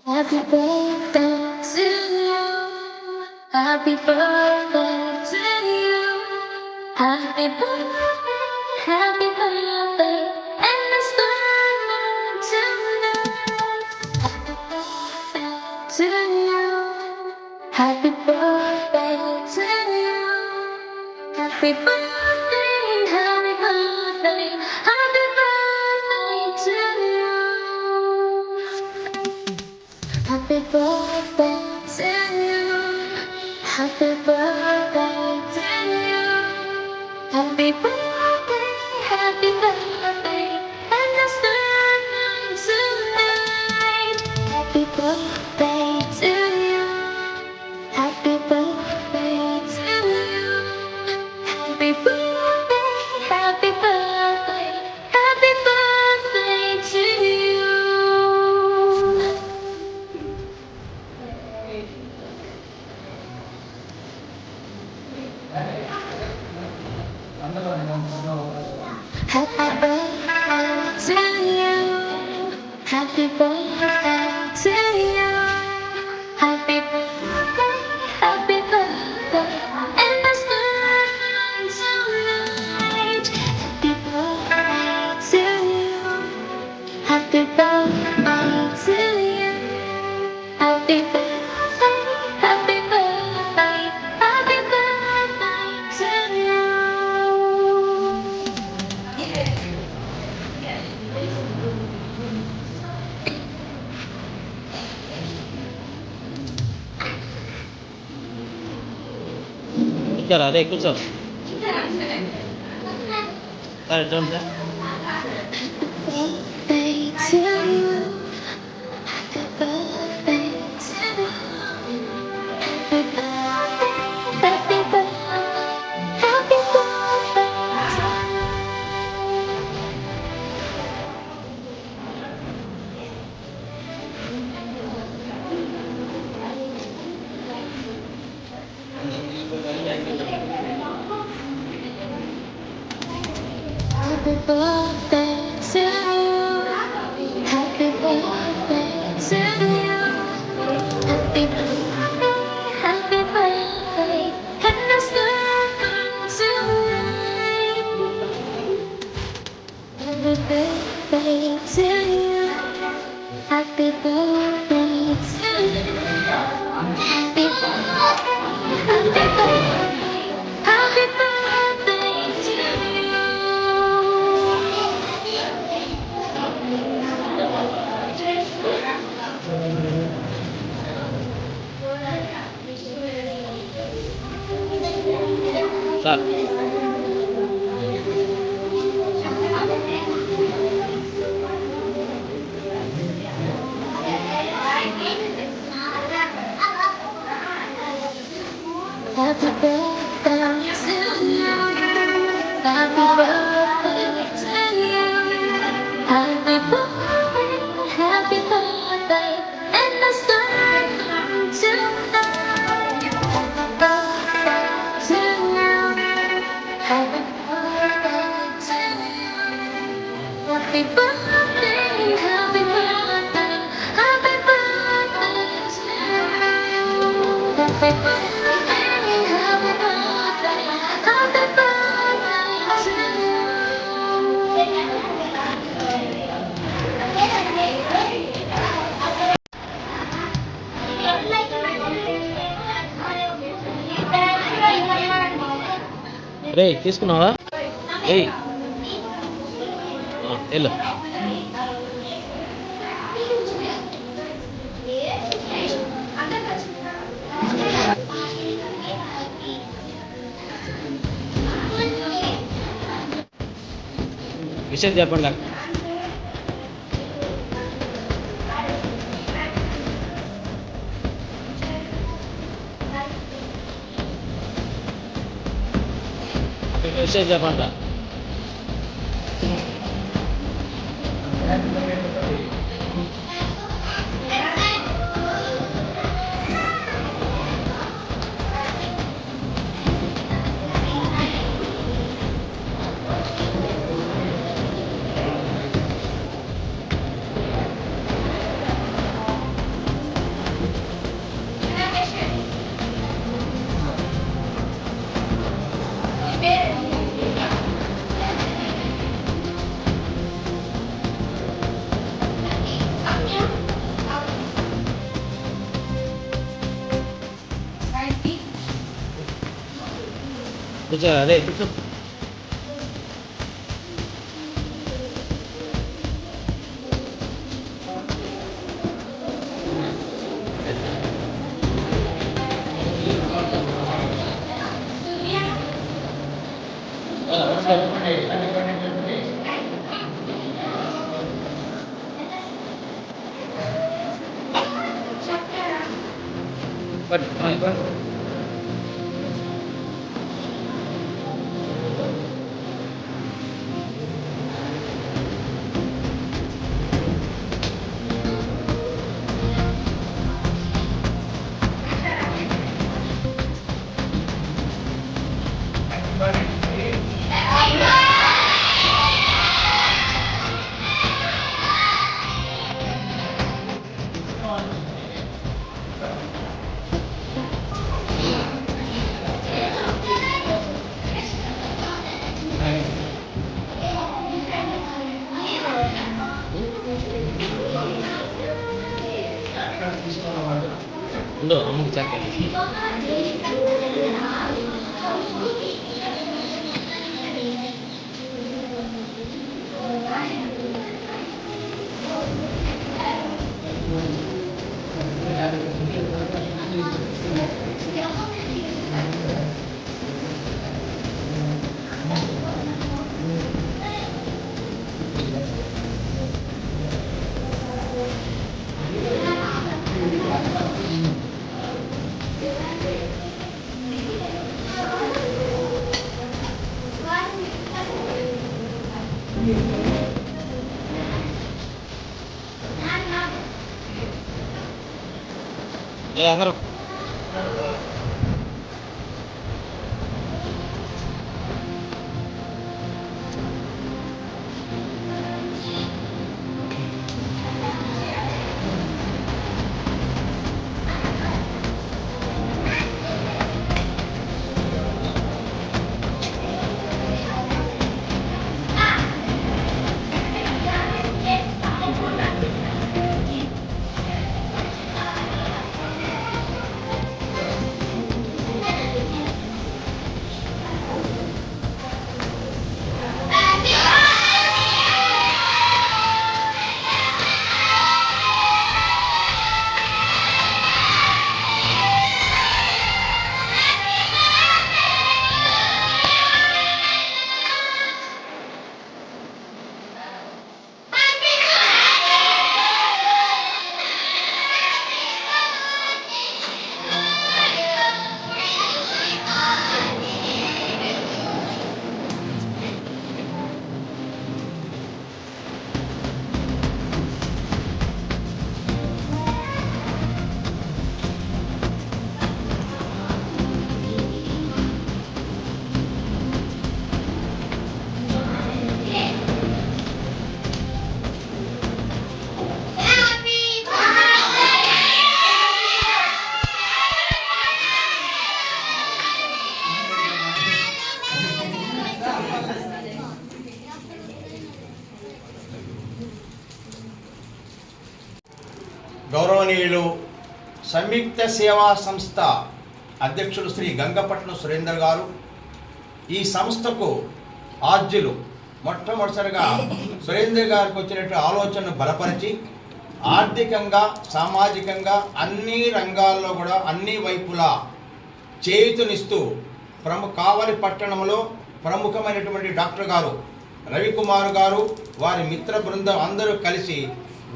Happy birthday to you. Happy birthday to you. Happy birthday, happy birthday, and let's start tonight. Happy birthday to you. Happy birthday to you. Happy birthday, happy birthday, happy birthday to you. Happy birthday to you. Happy birthday to you. Happy birthday, happy birthday, and let's start tonight. Happy birthday to you. Happy birthday to you. Happy birthday, happy birthday, happy birthday to you. Happy birthday to you. Happy birthday to you. Happy birthday, happy birthday, and let's start tonight. Happy birthday to you. Happy birthday to you. Happy birthday, happy birthday, happy birthday to you. కూర్చోరా రే కూర్చో సరే చూడండి Birthday to you. Happy birthday to you. Happy birthday, happy birthday, happy birthday to you. Happy birthday to you. Happy birthday, happy birthday, and let's start tonight. Happy birthday to you. Happy birthday to you. Happy birthday, happy birthday, happy birthday to you. Sir Happy birthday to you. Happy birthday to you. Happy birthday, happy birthday, and let's start tonight. Happy birthday to you. Happy birthday to you. Happy birthday, happy birthday, happy birthday to you. Happy birthday, happy birthday, happy birthday to రే తీసుకున్నావా ఏయ్ వెళ్ళు విషయం చెప్పండి విషయం చెప్పండి కూర్చో రే కూర్చో. ఉండు అమ్మకి చక్క. అందరూ గౌరవనీయులు సంయుక్త సేవా సంస్థ అధ్యక్షులు శ్రీ గంగపట్నం సురేందర్ గారు, ఈ సంస్థకు ఆద్యులు మొట్టమొదటిసారిగా సురేందర్ గారికి వచ్చినట్టు ఆలోచనను బలపరిచి ఆర్థికంగా సామాజికంగా అన్ని రంగాల్లో కూడా అన్ని వైపులా చేయూతనిస్తూ కావలి పట్టణంలో ప్రముఖమైనటువంటి డాక్టర్ గారు రవికుమార్ గారు వారి మిత్ర బృందం అందరూ కలిసి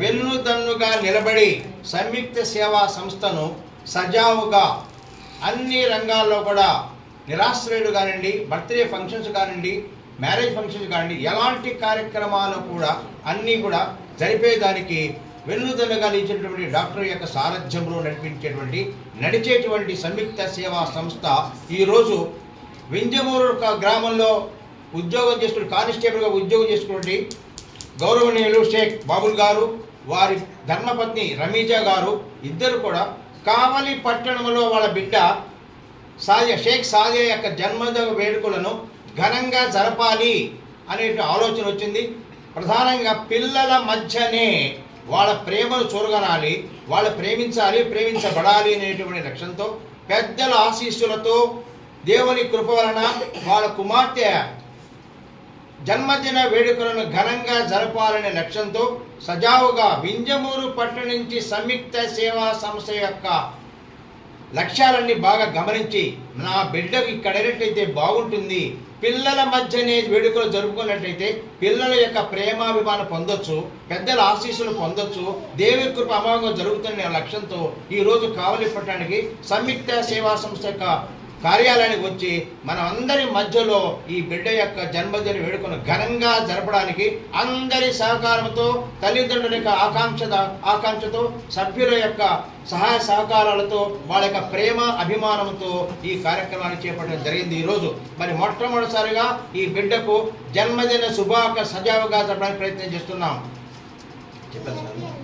వెన్నుదన్నుగా నిలబడి సంయుక్త సేవా సంస్థను సజావుగా అన్ని రంగాల్లో కూడా నిరాశ్రయులు కానివ్వండి, బర్త్డే ఫంక్షన్స్ కానివ్వండి, మ్యారేజ్ ఫంక్షన్స్ కానివ్వండి, ఎలాంటి కార్యక్రమాలు కూడా అన్నీ కూడా జరిపేదానికి వెన్నుదన్నుగా నిలిచినటువంటి డాక్టర్ యొక్క సారథ్యంలో నడిచేటువంటి సంయుక్త సేవా సంస్థ ఈరోజు వింజమూరు గ్రామంలో ఉద్యోగం చేసుకుని కానిస్టేబుల్గా ఉద్యోగం చేసుకున్నటువంటి గౌరవనీయులు షేక్ బాబుల్ గారు, వారి ధర్మపత్ని రమీజా గారు ఇద్దరు కూడా కావలి పట్టణంలో వాళ్ళ బిడ్డ షేక్ సాదియా యొక్క జన్మదిన వేడుకలను ఘనంగా జరపాలి అనే ఆలోచన వచ్చింది. ప్రధానంగా పిల్లల మధ్యనే వాళ్ళ ప్రేమను చూరగనాలి, వాళ్ళు ప్రేమించాలి, ప్రేమించబడాలి అనేటువంటి లక్ష్యంతో పెద్దల ఆశీస్సులతో దేవుని కృప వలన వాళ్ళ కుమార్తె జన్మదిన వేడుకలను ఘనంగా జరపాలనే లక్ష్యంతో సజావుగా వింజమూరు పట్టణం నుంచి సంయుక్త సేవా సంస్థ యొక్క లక్ష్యాలన్నీ బాగా గమనించి నా బిడ్డకు ఇక్కడైనట్లయితే బాగుంటుంది, పిల్లల మధ్యనే వేడుకలు జరుపుకున్నట్లయితే పిల్లల యొక్క ప్రేమాభిమానం పొందొచ్చు, పెద్దల ఆశీస్సులు పొందొచ్చు, దేవి కృప అమోఘంగా జరుగుతున్న లక్ష్యంతో ఈరోజు కావలి పట్టణానికి సంయుక్త సేవా సంస్థ యొక్క కార్యాలయానికి వచ్చి మనం అందరి మధ్యలో ఈ బిడ్డ యొక్క జన్మదిన వేడుకను ఘనంగా జరపడానికి అందరి సహకారంతో, తల్లిదండ్రుల యొక్క ఆకాంక్షతో, సభ్యుల యొక్క సహాయ సహకారాలతో, వాళ్ళ యొక్క ప్రేమ అభిమానంతో ఈ కార్యక్రమాన్ని చేపట్టడం జరిగింది. ఈరోజు మరి మొట్టమొదటిసారిగా ఈ బిడ్డకు జన్మదిన సజావుగా జరపడానికి ప్రయత్నం చేస్తున్నాం. చెప్పండి సార్.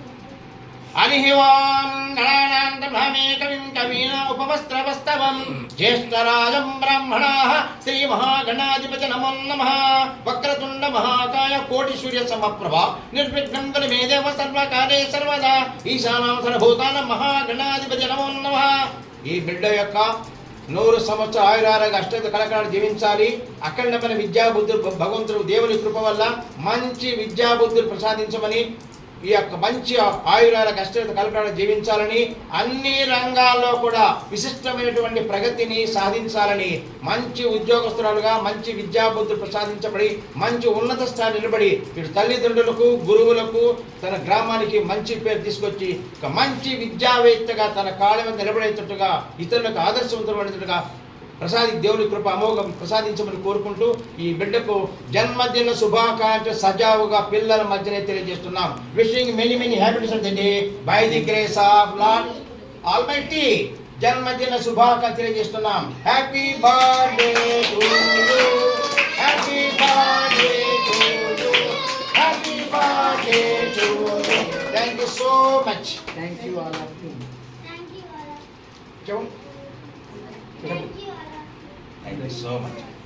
అనిహివాం గణానాంతభామే కవిం కవీన ఉపవస్త్రవస్తవం జ్యేష్ఠరాజం బ్రాహ్మణాః శ్రీ మహాగణాధిపతి నమో నమః. వక్రతుండ మహాకాయ కోటి సూర్య సమప్రభ నిర్విఘ్నం కురు మే దేవ సర్వకార్యే సర్వదా ఈశానాం సర్వభూతానాం మహాగణాధిపతి నమో నమః. ఈ బిడ్డ యొక్క 100 సంవత్సరాల ఆయురారోగ్య అష్టైత కళకళలు జీవించాలి. అఖండమైన విద్యాబుద్ధులు భగవంతుడు దేవుని కృప వల్ల మంచి విద్యాబుద్ధులు ప్రసాదించమని, ఈ యొక్క మంచి ఆయురాల కష్టత కలకాలను జీవించాలని, అన్ని రంగాల్లో కూడా విశిష్టమైనటువంటి ప్రగతిని సాధించాలని, మంచి ఉద్యోగస్తురాలుగా మంచి విద్యాబుద్ధులు ప్రసాదించబడి మంచి ఉన్నత స్థాయి నిలబడి ఇటు తల్లిదండ్రులకు, గురువులకు, తన గ్రామానికి మంచి పేరు తీసుకొచ్చి ఒక మంచి విద్యావేత్తగా తన కాళ్ళ మీద నిలబడేటట్టుగా, ఇతరులకు ఆదర్శవంతమైనట్టుగా దేవుని కృప అమోఘం ప్రసాదించమని కోరుకుంటూ ఈ బిడ్డకు జన్మదిన శుభాకాంక్ష సజావుగా పిల్లల మధ్యనే తెలియజేస్తున్నాం. Wishing many happiness of the day by the grace of lord almighty. జన్మదిన శుభాకాంక్ష తెలియజేస్తున్నాం. Happy birthday to you, happy birthday to you, happy birthday to you. Thank you so much. Thank you all of you. Thank you so much.